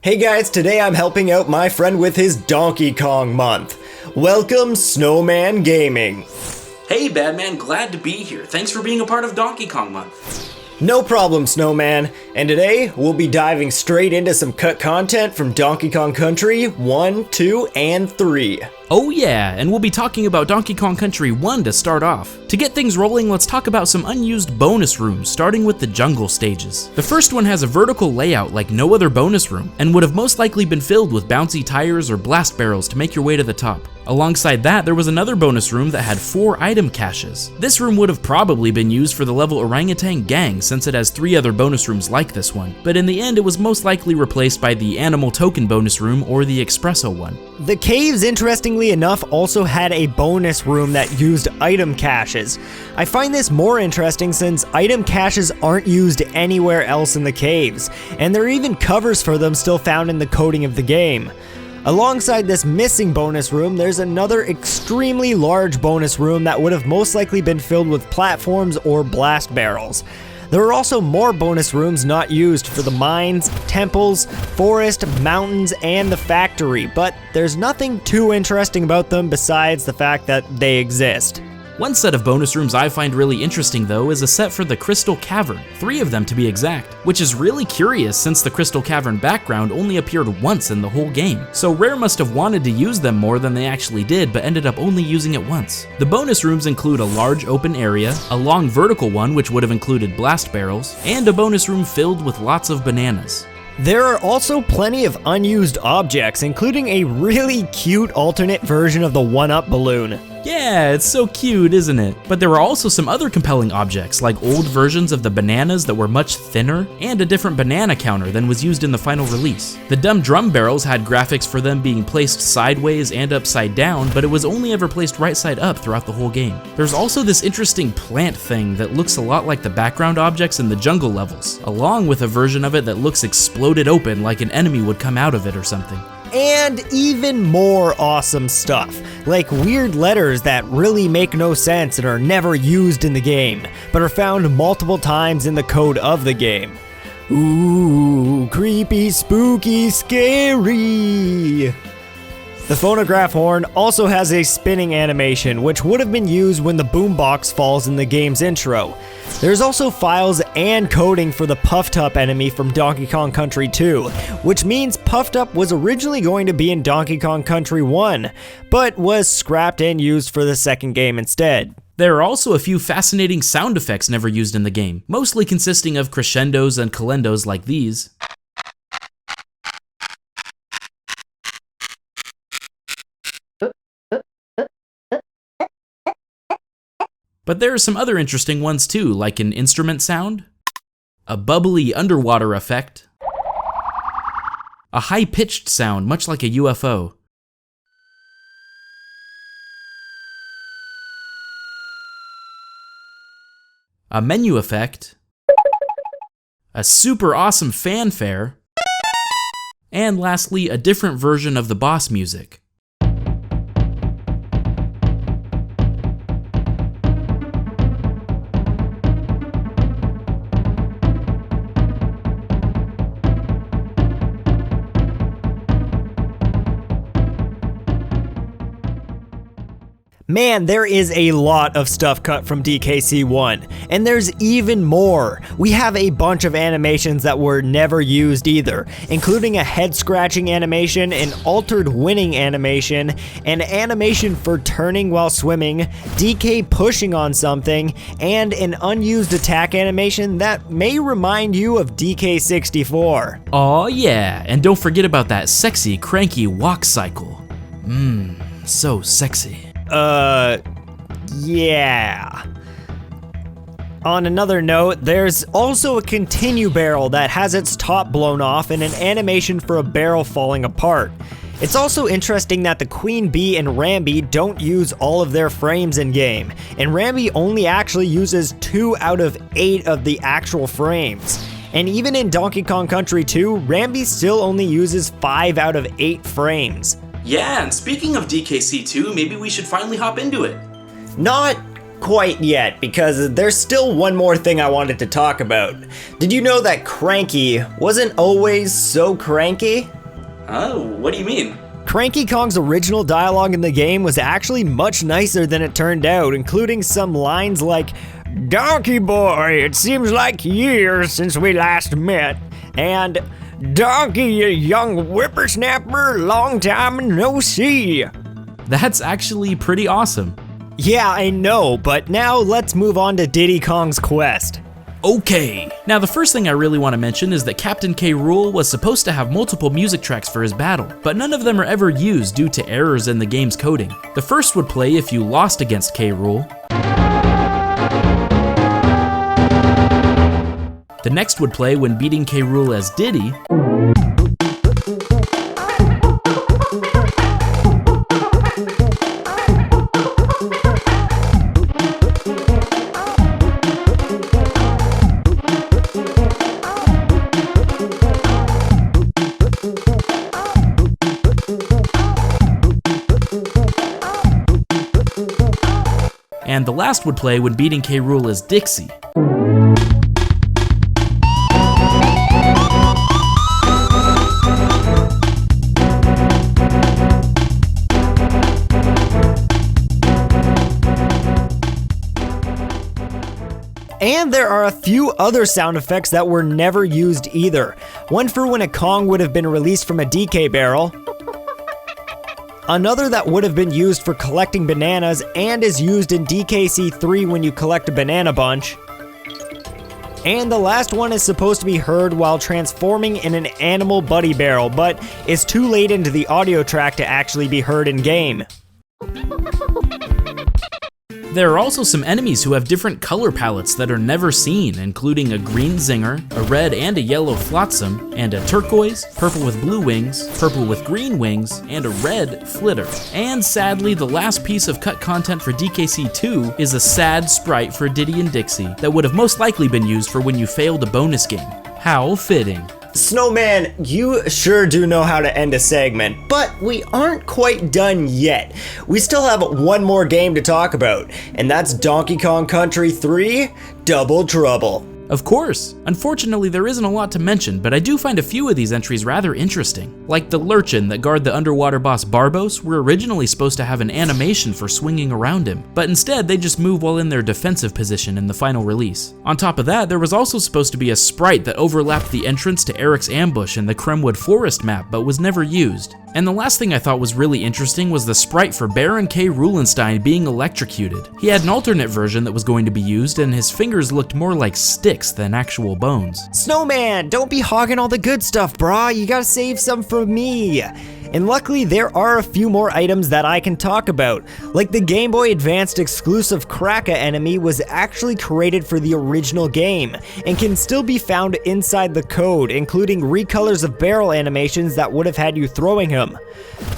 Hey guys, today I'm helping out my friend with his Donkey Kong month. Welcome, SnoMan Gaming. Hey Badman, glad to be here. Thanks for being a part of Donkey Kong month. No problem, SnoMan. And today, we'll be diving straight into some cut content from Donkey Kong Country 1, 2, and 3. Oh yeah, and we'll be talking about Donkey Kong Country 1 to start off. To get things rolling, let's talk about some unused bonus rooms, starting with the jungle stages. The first one has a vertical layout like no other bonus room, and would have most likely been filled with bouncy tires or blast barrels to make your way to the top. Alongside that, there was another bonus room that had 4 item caches. This room would have probably been used for the level Orangutan Gang, since it has 3 other bonus rooms like this one, but in the end it was most likely replaced by the Animal Token bonus room or the Espresso one. The caves, interestingly enough, also had a bonus room that used item caches. I find this more interesting since item caches aren't used anywhere else in the caves, and there are even covers for them still found in the coding of the game. Alongside this missing bonus room, there's another extremely large bonus room that would have most likely been filled with platforms or blast barrels. There are also more bonus rooms not used for the mines, temples, forest, mountains, and the factory, but there's nothing too interesting about them besides the fact that they exist. One set of bonus rooms I find really interesting though is a set for the Crystal Cavern, 3 of them to be exact, which is really curious since the Crystal Cavern background only appeared once in the whole game, so Rare must have wanted to use them more than they actually did but ended up only using it once. The bonus rooms include a large open area, a long vertical one which would have included blast barrels, and a bonus room filled with lots of bananas. There are also plenty of unused objects, including a really cute alternate version of the 1-Up balloon. Yeah, it's so cute, isn't it? But there were also some other compelling objects, like old versions of the bananas that were much thinner, and a different banana counter than was used in the final release. The dumb drum barrels had graphics for them being placed sideways and upside down, but it was only ever placed right side up throughout the whole game. There's also this interesting plant thing that looks a lot like the background objects in the jungle levels, along with a version of it that looks exploded open like an enemy would come out of it or something. And even more awesome stuff, like weird letters that really make no sense and are never used in the game, but are found multiple times in the code of the game. Ooh, creepy, spooky, scary. The phonograph horn also has a spinning animation, which would have been used when the boombox falls in the game's intro. There's also files and coding for the Puffed Up enemy from Donkey Kong Country 2, which means Puffed Up was originally going to be in Donkey Kong Country 1, but was scrapped and used for the second game instead. There are also a few fascinating sound effects never used in the game, mostly consisting of crescendos and calendos like these. But there are some other interesting ones too, like an instrument sound, a bubbly underwater effect, a high-pitched sound much like a UFO, a menu effect, a super awesome fanfare, and lastly, a different version of the boss music. Man, there is a lot of stuff cut from DKC1, and there's even more. We have a bunch of animations that were never used either, including a head-scratching animation, an altered winning animation, an animation for turning while swimming, DK pushing on something, and an unused attack animation that may remind you of DK64. Aw yeah, and don't forget about that sexy, cranky walk cycle. So sexy. Yeah. On another note, there's also a continue barrel that has its top blown off and an animation for a barrel falling apart. It's also interesting that the Queen Bee and Rambi don't use all of their frames in game, and Rambi only actually uses 2 out of 8 of the actual frames. And even in Donkey Kong Country 2, Rambi still only uses 5 out of 8 frames. Yeah, and speaking of DKC2, maybe we should finally hop into it. Not quite yet, because there's still one more thing I wanted to talk about. Did you know that Cranky wasn't always so cranky? Oh, what do you mean? Cranky Kong's original dialogue in the game was actually much nicer than it turned out, including some lines like, "Donkey boy, it seems like years since we last met," and "Donkey, you young whippersnapper, long time no see." That's actually pretty awesome. Yeah, I know, but now let's move on to Diddy Kong's quest. Okay, now the first thing I really want to mention is that Captain K. Rool was supposed to have multiple music tracks for his battle, but none of them are ever used due to errors in the game's coding. The first would play if you lost against K. Rool. The next would play when beating K. Rool as Diddy. And the last would play when beating K. Rool as Dixie. And there are a few other sound effects that were never used either. One for when a Kong would have been released from a DK barrel. Another that would have been used for collecting bananas and is used in DKC3 when you collect a banana bunch. And the last one is supposed to be heard while transforming in an animal buddy barrel, but is too late into the audio track to actually be heard in game. There are also some enemies who have different color palettes that are never seen, including a green zinger, a red and a yellow flotsam, and a turquoise, purple with blue wings, purple with green wings, and a red flitter. And sadly, the last piece of cut content for DKC2 is a sad sprite for Diddy and Dixie that would have most likely been used for when you failed a bonus game. How fitting. SnoMan, you sure do know how to end a segment, but we aren't quite done yet. We still have one more game to talk about, and that's Donkey Kong Country 3 Double Trouble. Of course. Unfortunately, there isn't a lot to mention, but I do find a few of these entries rather interesting. Like the Lurchin that guard the underwater boss Barbos were originally supposed to have an animation for swinging around him, but instead they just move while in their defensive position in the final release. On top of that, there was also supposed to be a sprite that overlapped the entrance to Eric's ambush in the Kremwood Forest map, but was never used. And the last thing I thought was really interesting was the sprite for Baron K. Rulenstein being electrocuted. He had an alternate version that was going to be used, and his fingers looked more like sticks than actual bones. SnoMan, don't be hogging all the good stuff, brah. You gotta save some for me. And luckily, there are a few more items that I can talk about. Like the Game Boy Advanced exclusive Kraka enemy was actually created for the original game, and can still be found inside the code, including recolors of barrel animations that would have had you throwing him.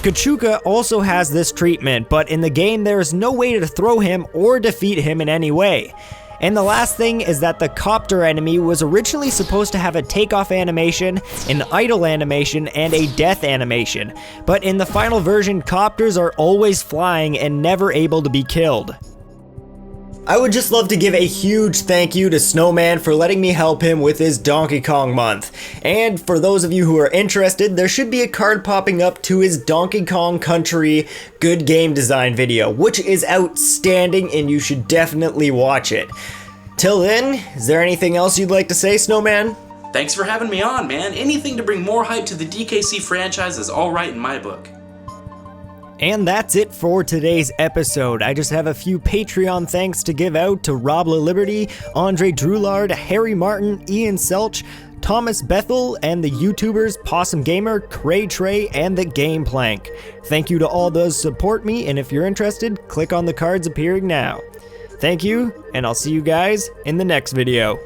Kachuka also has this treatment, but in the game there is no way to throw him or defeat him in any way. And the last thing is that the copter enemy was originally supposed to have a takeoff animation, an idle animation, and a death animation, but in the final version, copters are always flying and never able to be killed. I would just love to give a huge thank you to SnoMan for letting me help him with his Donkey Kong month. And for those of you who are interested, there should be a card popping up to his Donkey Kong Country Good Game Design video, which is outstanding and you should definitely watch it. Till then, is there anything else you'd like to say, SnoMan? Thanks for having me on, man. Anything to bring more hype to the DKC franchise is alright in my book. And that's it for today's episode. I just have a few Patreon thanks to give out to Rob LaLiberty, Andre Drulard, Harry Martin, Ian Selch, Thomas Bethel, and the YouTubers Possum Gamer, Cray Trey, and the Game Plank. Thank you to all those who support me, and if you're interested, click on the cards appearing now. Thank you, and I'll see you guys in the next video.